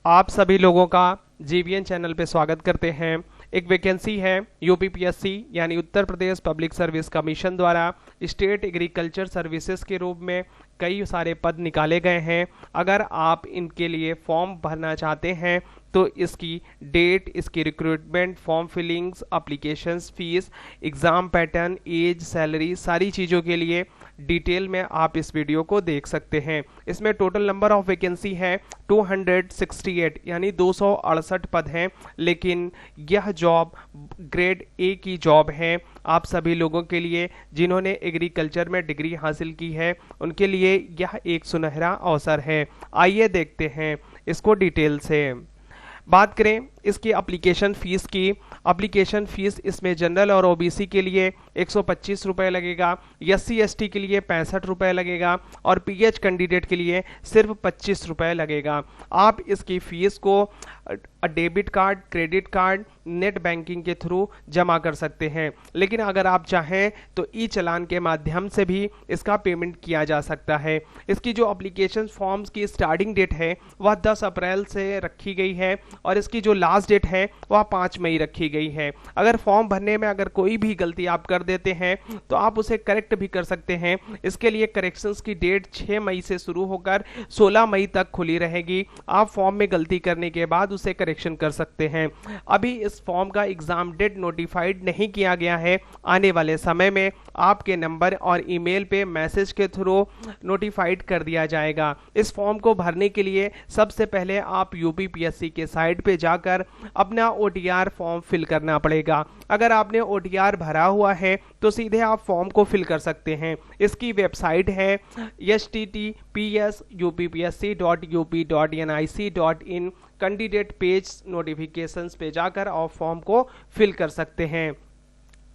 आप सभी लोगों का जीवीएन चैनल पे स्वागत करते हैं। एक वैकेंसी है यूपीपीएससी यानी Uttar Pradesh public service commission द्वारा स्टेट एग्रीकल्चर सर्विसेज के रूप में कई सारे पद निकाले गए हैं। अगर आप इनके लिए फॉर्म भरना चाहते हैं तो इसकी डेट, इसकी recruitment, form fillings, applications, fees, exam pattern, age, salary, सारी चीज़ों के लिए डिटेल में आप इस वीडियो को देख सकते हैं। इसमें टोटल नंबर ऑफ वैकेंसी है 268 यानी 268 पद हैं, लेकिन यह जॉब ग्रेड ए की जॉब है। आप सभी लोगों के लिए जिन्होंने एग्रीकल्चर में डिग्री हासिल की है उनके लिए यह एक सुनहरा अवसर है। आइए देखते हैं इसको डिटेल से। बात करें इसकी एप्लीकेशन फ़ीस की। एप्लीकेशन फ़ीस इसमें जनरल और ओबीसी के लिए 125 रुपये लगेगा, एससी एसटी के लिए 65 रुपये लगेगा और पीएच कैंडिडेट के लिए सिर्फ 25 रुपये लगेगा। आप इसकी फ़ीस को debit card, credit card, net banking के थ्रू जमा कर सकते हैं, लेकिन अगर आप चाहें तो ई चालान के माध्यम से भी इसका पेमेंट किया जा सकता है। इसकी जो एप्लीकेशन फॉर्म्स की स्टार्टिंग डेट है वह 10 अप्रैल से रखी गई है और इसकी जो लास्ट डेट है वह 5 मई रखी गई है। अगर फॉर्म भरने में अगर कोई भी गलती आप कर देते हैं तो आप उसे करेक्ट भी कर सकते हैं। इसके लिए करेक्शंस की डेट 6 मई से शुरू होकर 16 मई तक खुली रहेगी। आप फॉर्म में गलती करने के बाद उसे करेक्शन कर सकते हैं। अभी इस फॉर्म का एग्जाम डेट नोटिफाइड नहीं किया गया है। आने वाले समय में आपके नंबर और ईमेल पे मैसेज के थ्रू नोटिफाइड कर दिया जाएगा। इस फॉर्म को भरने के लिए सबसे पहले आप यूपीपीएससी के साइट पे जाकर अपना ओटीआर फॉर्म फिल करना पड़ेगा। अगर आपने ओटीआर भरा हुआ है तो सीधे आप फॉर्म को फिल कर सकते हैं। इसकी वेबसाइट है https://uppsc.up.nic.in। कैंडिडेट पेज नोटिफिकेशंस पे जाकर आप फॉर्म को फिल कर सकते हैं।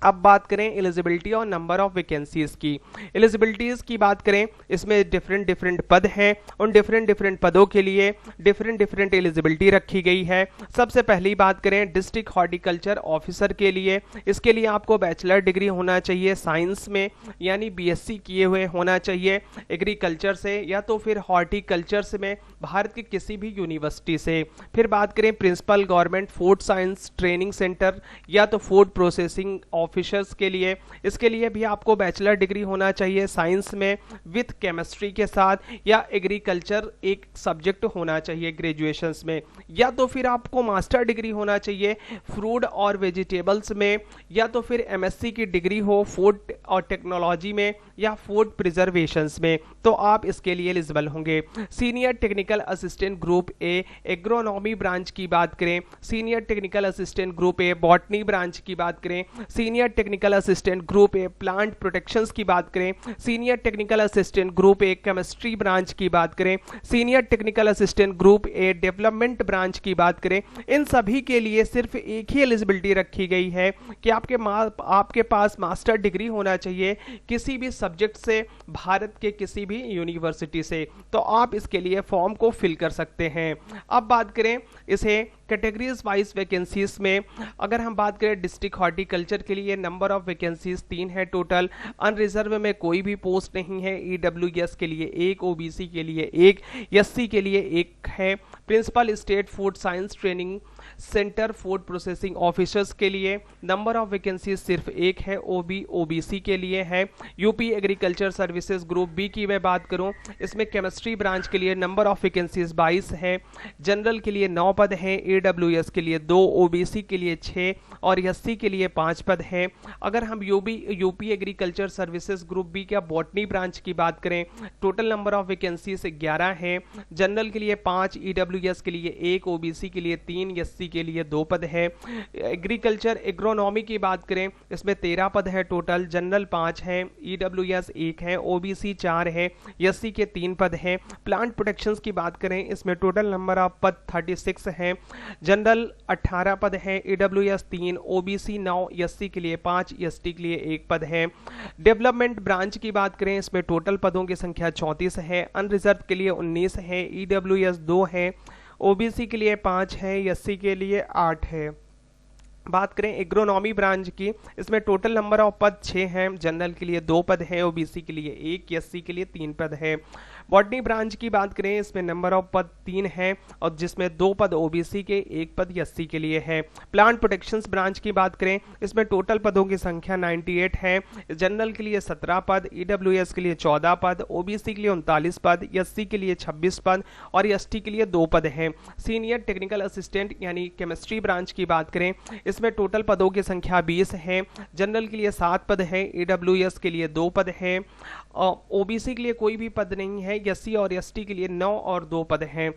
अब बात करें एलिजिबिलिटी और नंबर ऑफ वैकेंसीज की। एलिजिबिलिटीज की बात करें, इसमें डिफरेंट पद हैं। उन डिफरेंट पदों के लिए डिफरेंट एलिजिबिलिटी रखी गई है। सबसे पहली बात करें डिस्ट्रिक्ट हॉर्टिकल्चर ऑफिसर के लिए। इसके लिए आपको बैचलर डिग्री होना चाहिए साइंस में, यानी बीएससी किए हुए होना चाहिए एग्रीकल्चर से या तो फिर हॉर्टिकल्चर से में भारत की किसी भी यूनिवर्सिटी से। फिर बात करें principal government food science training centre या तो फूड प्रोसेसिंग ऑफिसर्स के लिए, इसके लिए भी आपको बैचलर डिग्री होना चाहिए साइंस में विथ केमिस्ट्री के साथ, या एग्रीकल्चर एक सब्जेक्ट होना चाहिए ग्रेजुएशंस में, या तो फिर आपको मास्टर डिग्री होना चाहिए फ्रूट और वेजिटेबल्स में, या तो फिर एमएससी की डिग्री हो फूड और टेक्नोलॉजी में या फूड प्रिजर्वेशंस में, तो आप इसके लिए एलिजिबल होंगे। Senior technical assistant group A agronomy branch की बात करें, senior technical assistant group A botany branch की बात करें, senior technical assistant group A plant protections की बात करें, senior technical assistant group A chemistry branch की बात करें, senior technical assistant group A development branch की बात करें, इन सभी के लिए सिर्फ एक ही एलिजिबिलिटी रखी गई है कि आपके पास मास्टर डिग्री होना चाहिए किसी भी सब्जेक्ट से, भारत के किसी भी यूनिवर्सिटी से, तो आप इसके लिए फॉर्म को फिल कर सकते हैं। अब बात करें इसे कैटेगरीज वाइज वैकेंसीज में। अगर हम बात करें डिस्ट्रिक्ट हॉर्टिकल्चर के लिए नंबर ऑफ वैकेंसीज 3 है टोटल। अनरिजर्व में कोई भी पोस्ट नहीं है। ईडब्ल्यूएस के लिए 1, ओबीसी के लिए 1, एससी के लिए 1 है। Principal state food science training centre food processing officers के लिए नंबर ऑफ वैकेंसीज सिर्फ 1 है, ओबीसी के लिए है। UP agriculture services group B की मैं बात करूं, इसमें केमिस्ट्री ब्रांच के लिए नंबर ऑफ वैकेंसीज 22 है। जनरल के लिए 9 पद हैं, ईडब्ल्यूएस के लिए 2, ओबीसी के लिए 6 और एससी के लिए 5 पद हैं। अगर हम UP agriculture services group B का बॉटनी ब्रांच की बात करें, टोटल नंबर ऑफ वैकेंसीज 11 है। जनरल के लिए 5, ईडब्ल्यूएस के लिए 1, ओबीसी के लिए 3, एससी के लिए 2 पद है। एग्रीकल्चर एग्रोनॉमी की बात करें, इसमें 13 पद है टोटल। जनरल 5 है, ईडब्ल्यूएस 1 है, ओबीसी 4 है, एससी के 3 पद हैं। प्लांट प्रोटेक्शंस की बात करें, इसमें टोटल नंबर ऑफ पद 36 है। जनरल 18 पद है, ईडब्ल्यूएस 3, ओबीसी 9, एससी के लिए 5, एसटी के लिए 1 पद है। डेवलपमेंट ब्रांच की बात करें, इसमें टोटल पदों की संख्या 34 है। अनरिजर्व के लिए 19 है, ईडब्ल्यूएस 2 है, ओबीसी के लिए 5 है, एससी के लिए 8 है। बात करें एग्रोनॉमी ब्रांच की, इसमें टोटल नंबर ऑफ पद 6 हैं। जनरल के लिए 2 पद हैं, ओबीसी के लिए 1, एससी के लिए 3 पद है। बॉटनी ब्रांच की बात करें, इसमें नंबर ऑफ पद 3 हैं और जिसमें 2 पद ओबीसी के, 1 पद एससी के लिए है। प्लांट प्रोटेक्शन ब्रांच की बात करें, इसमें टोटल पदों की संख्या 98 है। जनरल के लिए 17 पद, ईडब्ल्यूएस के लिए 14 पद, ओबीसी के लिए 39 पद, एससी के लिए 26 पद और एसटी के लिए 2 पद हैं। सीनियर टेक्निकल असिस्टेंट यानी केमिस्ट्री ब्रांच की बात करें, इसमें टोटल पदों की संख्या 20 है। जनरल के लिए 7 पद है, ईडब्ल्यूएस के लिए 2 पद है, ओबीसी के लिए कोई भी पद नहीं है, एससी और एसटी के लिए 9 और 2 पद हैं।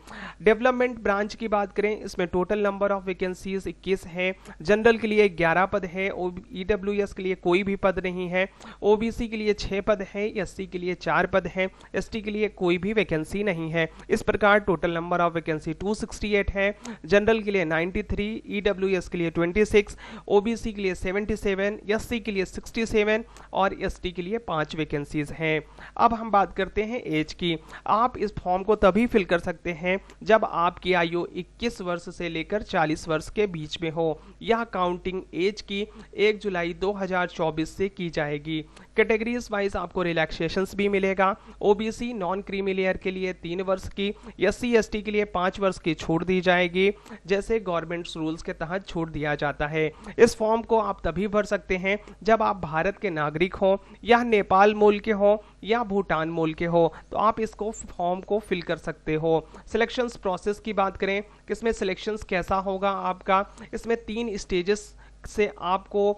डेवलपमेंट ब्रांच की बात करें, इसमें टोटल नंबर ऑफ वैकेंसीज 21 है। जनरल के लिए 11 पद है, ईडब्ल्यूएस के लिए कोई भी पद नहीं है, ओबीसी के लिए 6 पद है, एससी के लिए 4 पद है, एसटी के लिए कोई भी वैकेंसी नहीं है। इस प्रकार टोटल नंबर ऑफ वैकेंसी 268 है। जनरल के लिए 93, ईडब्ल्यूएस के लिए 26, ओबीसी के लिए 77, एससी के लिए 67 और एसटी के लिए 5 वैकेंसीज हैं। अब हम बात करते हैं एज की। आप इस फॉर्म को तभी फिल कर सकते हैं जब आपकी आयु 21 वर्ष से लेकर 40 वर्ष के बीच में हो। यह काउंटिंग एज की 1 जुलाई 2024 से की जाएगी। कैटेगरीज वाइज आपको रिलैक्सेशंस भी मिलेगा। ओबीसी नॉन क्रीमी लेयर के लिए 3 वर्ष की, एससी एसटी के लिए 5 वर्ष की छूट दी जाएगी, जैसे गवर्नमेंट रूल्स के तहत छूट दिया जाता है। इस फॉर्म को आप तभी भर सकते हैं जब आप भारत के नागरिक हो या नेपाल मूल के हो या भूटान मूल के हो, तो आप इसको फॉर्म को फिल कर सकते हो। सिलेक्शंस प्रोसेस की बात करें, किसमें सिलेक्शंस कैसा होगा आपका, इसमें 3 स्टेजेस से आपको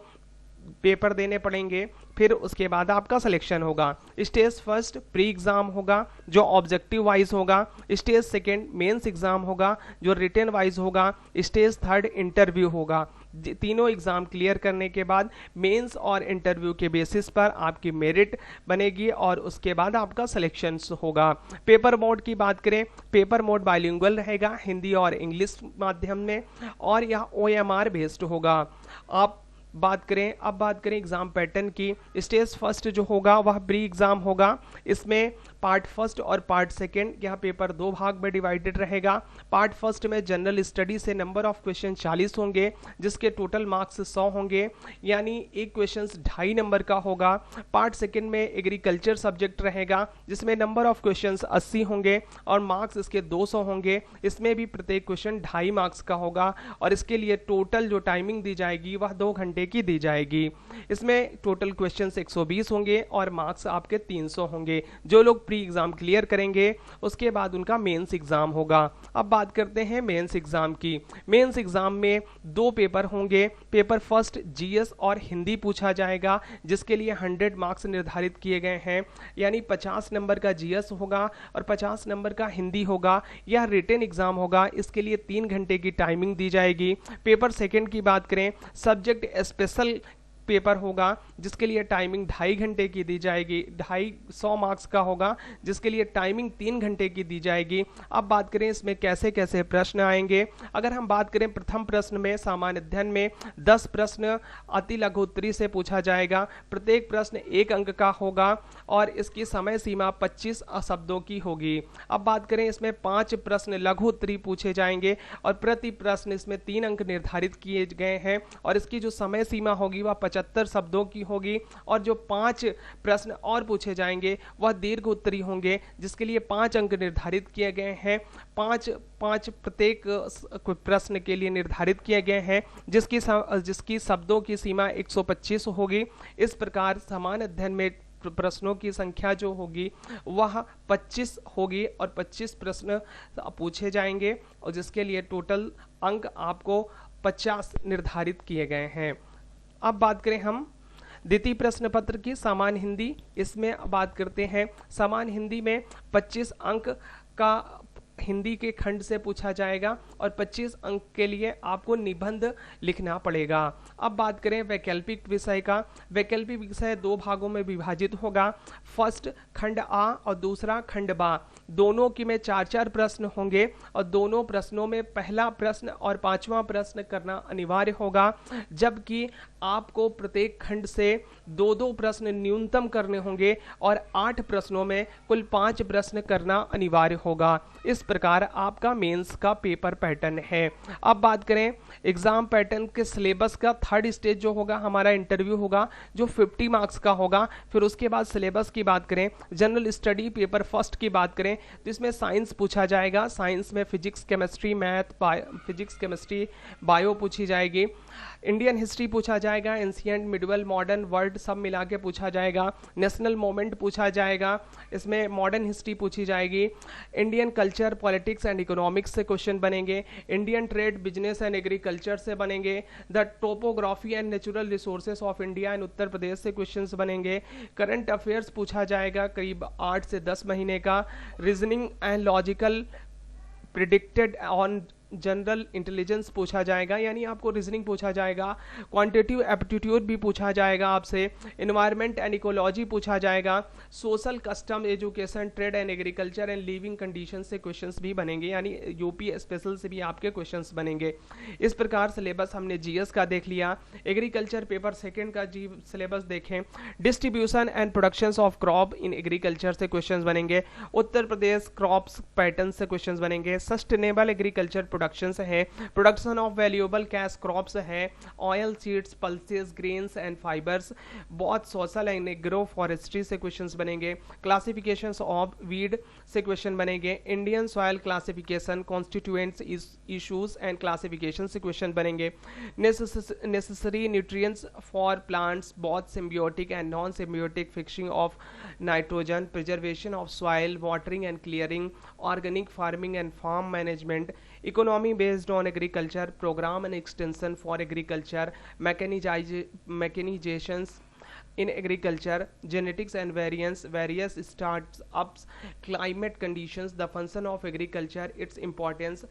पेपर देने पड़ेंगे, फिर उसके बाद आपका सिलेक्शन होगा। स्टेज फर्स्ट प्री एग्जाम होगा जो ऑब्जेक्टिव वाइज होगा, स्टेज सेकंड मेंस एग्जाम होगा जो रिटन वाइज होगा, स्टेज थर्ड इंटरव्यू होगा। तीनों एग्जाम क्लियर करने के बाद मेंस और इंटरव्यू के बेसिस पर आपकी मेरिट बनेगी और उसके बाद आपका सिलेक्शन होगा। पेपर मोड की बात करें, पेपर मोड बाइलिंगुअल रहेगा, हिंदी और इंग्लिश माध्यम में, और यह OMR बेस्ड होगा। अब बात करें एग्जाम पैटर्न की। स्टेज फर्स्ट जो होगा वह प्री एग्जाम होगा। इसमें पार्ट फर्स्ट और पार्ट सेकंड, यह पेपर 2 भाग में डिवाइडेड रहेगा। पार्ट फर्स्ट में जनरल स्टडी से नंबर ऑफ क्वेश्चन 40 होंगे, जिसके टोटल मार्क्स 100 होंगे, यानी एक क्वेश्चन 2.5 नंबर का होगा। पार्ट सेकंड में एग्रीकल्चर सब्जेक्ट रहेगा, जिसमें नंबर ऑफ क्वेश्चन 80 होंगे और मार्क्स इसके 200 होंगे। इसमें भी प्रत्येक क्वेश्चन 2.5 मार्क्स का होगा और इसके लिए टोटल जो टाइमिंग दी जाएगी वह 2 घंटे की दी जाएगी। इसमें टोटल क्वेश्चन 120 होंगे और मार्क्स आपके 300 होंगे। जो लोग प्री एग्जाम क्लियर करेंगे उसके बाद उनका मेंस एग्जाम होगा। अब बात करते हैं मेंस एग्जाम की। मेंस एग्जाम में 2 पेपर होंगे। पेपर फर्स्ट जीएस और हिंदी पूछा जाएगा, जिसके लिए 100 मार्क्स निर्धारित किए गए हैं, यानी 50 नंबर का जीएस होगा और 50 नंबर का हिंदी होगा। यह रिटन एग्जाम होगा, इसके लिए 3 घंटे की टाइमिंग दी जाएगी। पेपर सेकंड की बात करें, सब्जेक्ट स्पेशल पेपर होगा, जिसके लिए टाइमिंग 2.5 घंटे की दी जाएगी। 250 मार्क्स का होगा, जिसके लिए टाइमिंग 3 घंटे की दी जाएगी। अब बात करें इसमें कैसे कैसे प्रश्न आएंगे। अगर हम बात करें प्रथम प्रश्न में सामान्य अध्ययन में 10 प्रश्न अति लघु उत्तरी से पूछा जाएगा। प्रत्येक प्रश्न 1 अंक का होगा और इसकी समय सीमा 25 शब्दों की होगी। अब बात करें इसमें 5 प्रश्न लघु उत्तरी पूछे जाएंगे और प्रति प्रश्न इसमें 3 अंक निर्धारित किए गए हैं और इसकी जो समय सीमा होगी वह 75 शब्दों की होगी। और जो 5 प्रश्न और पूछे जाएंगे वह दीर्घ उत्तरी होंगे, जिसके लिए 5 अंक निर्धारित किए गए हैं। 5 प्रत्येक प्रश्न के लिए निर्धारित किए गए हैं, जिसकी शब्दों की सीमा 125 होगी। इस प्रकार समान अध्ययन में प्रश्नों की संख्या जो होगी वह 25 होगी और 25 प्रश्न पूछे जाएंगे और जिसके लिए टोटल अंक आपको 50 निर्धारित किए गए हैं। अब बात करें हम द्वितीय प्रश्न पत्र की सामान्य हिंदी। इसमें बात करते हैं सामान्य हिंदी में 25 अंक का हिंदी के खंड से पूछा जाएगा और 25 अंक के लिए आपको निबंध लिखना पड़ेगा। अब बात करें वैकल्पिक विषय का। वैकल्पिक विषय 2 भागों में विभाजित होगा। फर्स्ट खंड आ और दूसरा खंड बा। दोनों की में 4-4 प्रश्न होंगे और दोनों प्रश्नों में पहला प्रश्न और पांचवा प्रश्न करना अनिवार्य होगा, जबकि आपको प्रत्येक खंड से 2-2 प्रश्न न्यूनतम करने होंगे और 8 प्रश्नों में कुल 5 प्रश्न करना अनिवार्य होगा। इस प्रकार आपका मेंस का पेपर पैटर्न है। अब बात करें एग्जाम पैटर्न के सिलेबस का, थर्ड स्टेज जो होगा हमारा इंटरव्यू होगा जो 50 मार्क्स का होगा। फिर उसके बाद सिलेबस की बात करें, जनरल स्टडी पेपर फर्स्ट की बात करें तो इसमें साइंस पूछा जाएगा। साइंस में physics chemistry math physics chemistry bio पूछी जाएगी। इंडियन हिस्ट्री पूछा जाएगा, एंशिएंट मिडिवल मॉडर्न वर्ल्ड सब मिला के पूछा जाएगा। नेशनल मोमेंट पूछा जाएगा, इसमें मॉडर्न हिस्ट्री पूछी जाएगी। Indian culture politics and economics से क्वेश्चन बनेंगे। Indian trade business and agriculture से बनेंगे। The topography and natural resources of India and Uttar Pradesh से क्वेश्चंस बनेंगे। करंट अफेयर्स पूछा जाएगा करीब 8 से 10 महीने का। Reasoning and logical predicted on general intelligence पूछा जाएगा, यानी आपको रीजनिंग पूछा जाएगा। क्वांटिटेटिव एप्टीट्यूड भी पूछा जाएगा आपसे। एनवायरनमेंट एंड इकोलॉजी पूछा जाएगा। Social custom education trade and agriculture and living condition से क्वेश्चंस भी बनेंगे, यानी यूपी स्पेशल से भी आपके क्वेश्चंस बनेंगे। इस प्रकार सिलेबस हमने जीएस का देख लिया। एग्रीकल्चर पेपर सेकेंड का जी सिलेबस देखें। Distribution and production of crop in agriculture से क्वेश्चन बनेंगे। उत्तर प्रदेश क्रॉप्स पैटर्न से क्वेश्चन बनेंगे। सस्टेनेबल एग्रीकल्चर प्रोडक्शन है। Production of valuable cash crops है। Oil seeds pulses grains and fibres. बहुत सोशल एंड एग्रो फॉरेस्ट्री से क्वेश्चंस बनेंगे। क्लासिफिकेशंस ऑफ वीड से क्वेश्चन बनेंगे। Indian soil classification constituents issues and classification से question बनेंगे। Necessary nutrients for plants both symbiotic and non symbiotic, fixing of nitrogen, preservation of soil, watering and clearing, organic farming and farm management, economy based on agriculture, program and extension for agriculture, mechanizations in agriculture, genetics and various startups, climate conditions, the function of agriculture, its importance,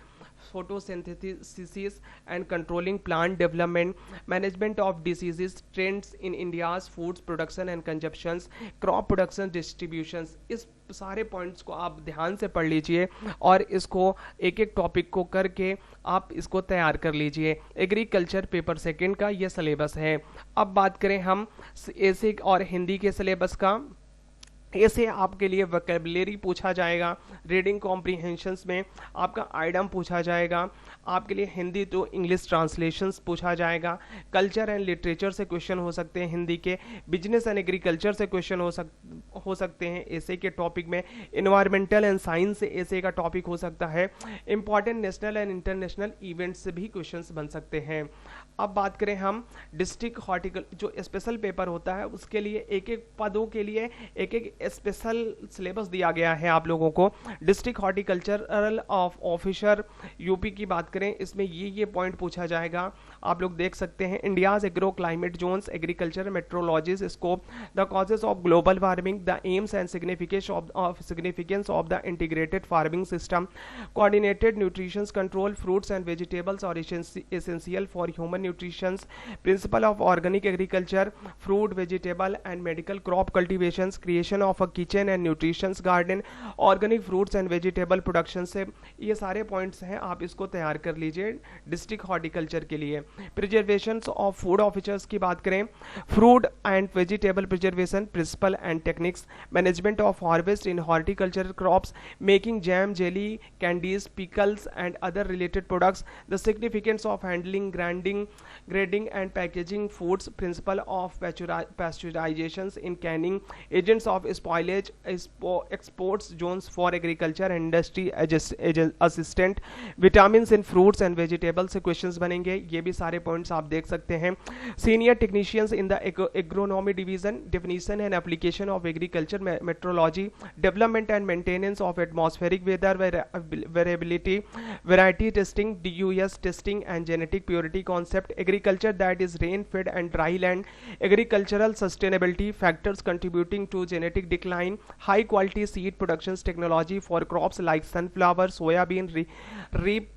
photosynthesis and controlling plant development, management of diseases, trends in India's foods production and consumptions, crop production distributions। इस सारे points को आप ध्यान से पढ़ लीजिए और इसको एक एक टॉपिक को करके आप इसको तैयार कर लीजिए। एग्रीकल्चर पेपर सेकंड का ये सिलेबस है। अब बात करें हम ऐसे और हिंदी के सिलेबस का। ऐसे आपके लिए वोकैबुलरी पूछा जाएगा। रीडिंग कॉम्प्रीहेंशंस में आपका आइटम पूछा जाएगा। आपके लिए हिंदी टू इंग्लिश ट्रांसलेशंस पूछा जाएगा। कल्चर एंड लिटरेचर से क्वेश्चन हो सकते हैं हिंदी के। बिजनेस एंड एग्रीकल्चर से क्वेश्चन हो सकते हैं ऐसे के टॉपिक में। इन्वायरमेंटल एंड साइंस से ऐसे का टॉपिक हो सकता है। Important national and international events से भी क्वेश्चन बन सकते हैं। अब बात करें हम डिस्ट्रिक्ट हॉर्टिकल जो स्पेशल पेपर होता है उसके लिए एक एक पदों के लिए एक एक स्पेशल सिलेबस दिया गया है आप लोगों को। District horticultural of officer UP की बात करें, इसमें ये पॉइंट पूछा जाएगा। आप लोग देख सकते हैं India's agro climate zones, agriculture metrologies scope, the causes of global warming, the aims and significance of the integrated farming system, coordinated nutrition control, fruits and vegetables are essential for human nutrition, principle of organic agriculture, fruit vegetable and medical crop cultivation, creation of a kitchen and nutrition garden, organic fruits and vegetable production से ये सारे points हैं, आप इसको तैयार कर लीजिए district horticulture के लिए। प्रिजर्वेशन ऑफ फूड ऑफिसर्स की बात करें, fruit and vegetable preservation principle and techniques, management of harvest in horticulture crops, making jam, jelly, candies, pickles and other related products, the significance of handling, grading and packaging foods, principle of pasteurisation in canning, agents of spoilage, exports zones for agriculture and industry assistant, vitamin in fruits and vegetable से questions बनेंगे। ये भी सारे points आप देख सकते हैं। Senior technicians in the agronomy division, definition and application of agriculture metrology, development and maintenance of atmospheric weather variability, variety testing, DUS testing and genetic purity concept, agriculture that is rain fed and dry land, agricultural sustainability, factors contributing to genetic decline, high quality seed productions technology for crops like sunflower, soyabean, rape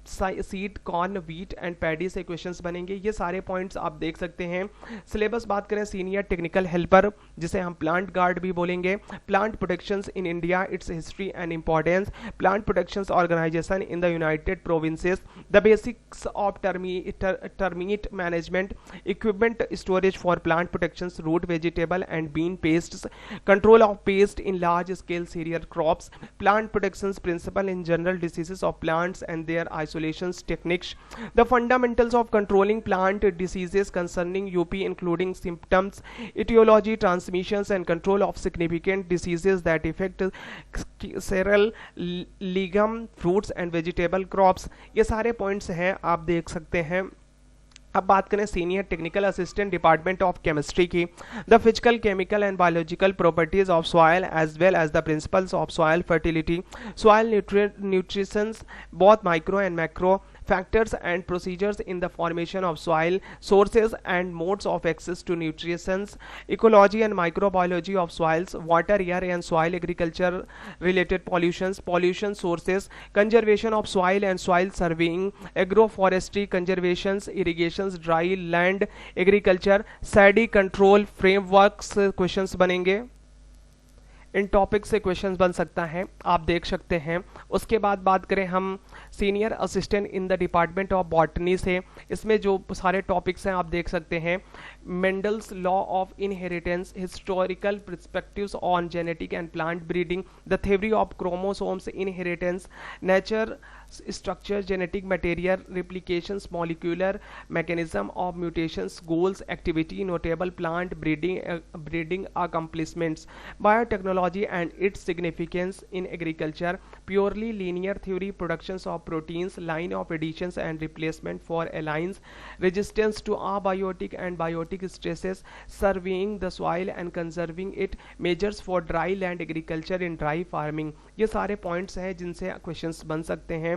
seed, corn, wheat and paddy से questions बनेंगे। ये सारे points आप देख सकते हैं। Syllabus बात करें, सीनियर टेक्निकल हेल्पर जिसे हम प्लांट गार्ड भी बोलेंगे, plant protections in India, its history and importance, plant protections organisation in the United Provinces, the basics of termite management, equipment storage for plant protections, root vegetable and bean pests, control of pest in large scale cereal crops, plant protections principle in general diseases of plants and their isolations techniques, the fundamentals of controlling plant diseases concerning UP including symptoms, etiology, transmissions and control of significant diseases that affect cereal, legume, fruits and vegetable crops। ये सारे points हैं, आप देख सकते हैं। अब बात करें senior technical assistant department of chemistry की, the physical, chemical and biological properties of soil as well as the principles of soil fertility, soil nutritions both micro and macro, factors and procedures in the formation of soil, sources and modes of access to nutrients, ecology and microbiology of soils, water, air and soil agriculture related pollutions, pollution sources, conservation of soil and soil surveying, agroforestry conservations, irrigations, dry land agriculture, SADI control frameworks questions बनेंगे। इन topic से questions बन सकता है, आप देख सकते हैं। उसके बाद बात करें हम senior assistant in the department of botany से, इसमें जो सारे टॉपिक्स हैं आप देख सकते हैं। Mendel's law of inheritance, historical perspectives on genetic and plant breeding, the theory of chromosomes inheritance, nature structure, genetic material, replications, molecular mechanism of mutations, goals, activity, notable plant breeding accomplishments, biotechnology and its significance in agriculture, purely linear theory, productions of proteins, line of additions and replacement for alliance, resistance to abiotic and biotic stresses, surveying the soil and conserving it, measures for dry land agriculture in dry farming। ये सारे points हैं जिनसे questions बन सकते हैं।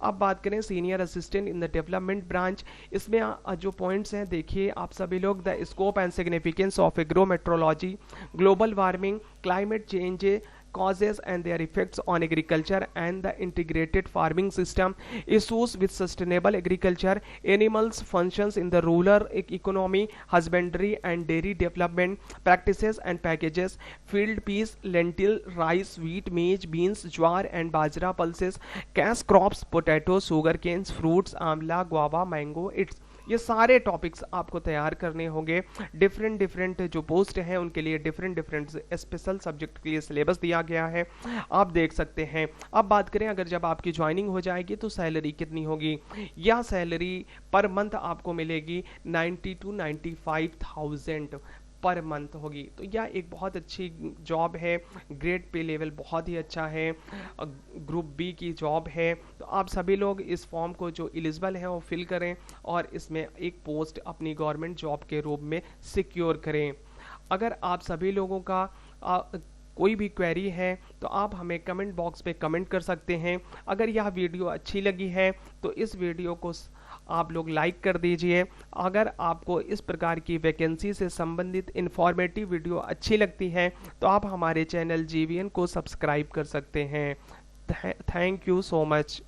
अब बात करें senior assistant in the development branch, इसमें जो पॉइंट्स हैं देखिए आप सभी लोग, the scope and significance of agrometeorology, global warming, climate change causes and their effects on agriculture and the integrated farming system, issues with sustainable agriculture, animals functions in the rural economy, husbandry and dairy development practices and packages, field peas, lentil, rice, wheat, maize, beans, jowar and bajra pulses, cash crops, potatoes, sugar canes, fruits, आंवला, guava, mango, it's ये सारे topics आपको तैयार करने होंगे। Different जो post हैं उनके लिए डिफरेंट स्पेशल सब्जेक्ट के लिए सिलेबस दिया गया है, आप देख सकते हैं। अब बात करें अगर जब आपकी ज्वाइनिंग हो जाएगी तो सैलरी कितनी होगी, यह सैलरी पर मंथ आपको मिलेगी 90 to 95,000 पर मंथ होगी। तो यह एक बहुत अच्छी जॉब है, ग्रेड पे लेवल बहुत ही अच्छा है, ग्रुप बी की जॉब है। तो आप सभी लोग इस फॉर्म को जो एलिजिबल है वो फिल करें और इसमें एक पोस्ट अपनी गवर्नमेंट जॉब के रूप में सिक्योर करें। अगर आप सभी लोगों का कोई भी क्वेरी है तो आप हमें कमेंट बॉक्स पे कमेंट कर सकते हैं। अगर यह वीडियो अच्छी लगी है तो इस वीडियो को आप लोग लाइक कर दीजिए। अगर आपको इस प्रकार की वैकेंसी से संबंधित इंफॉर्मेटिव वीडियो अच्छी लगती है तो आप हमारे चैनल GVN को सब्सक्राइब कर सकते हैं। Thank you so much.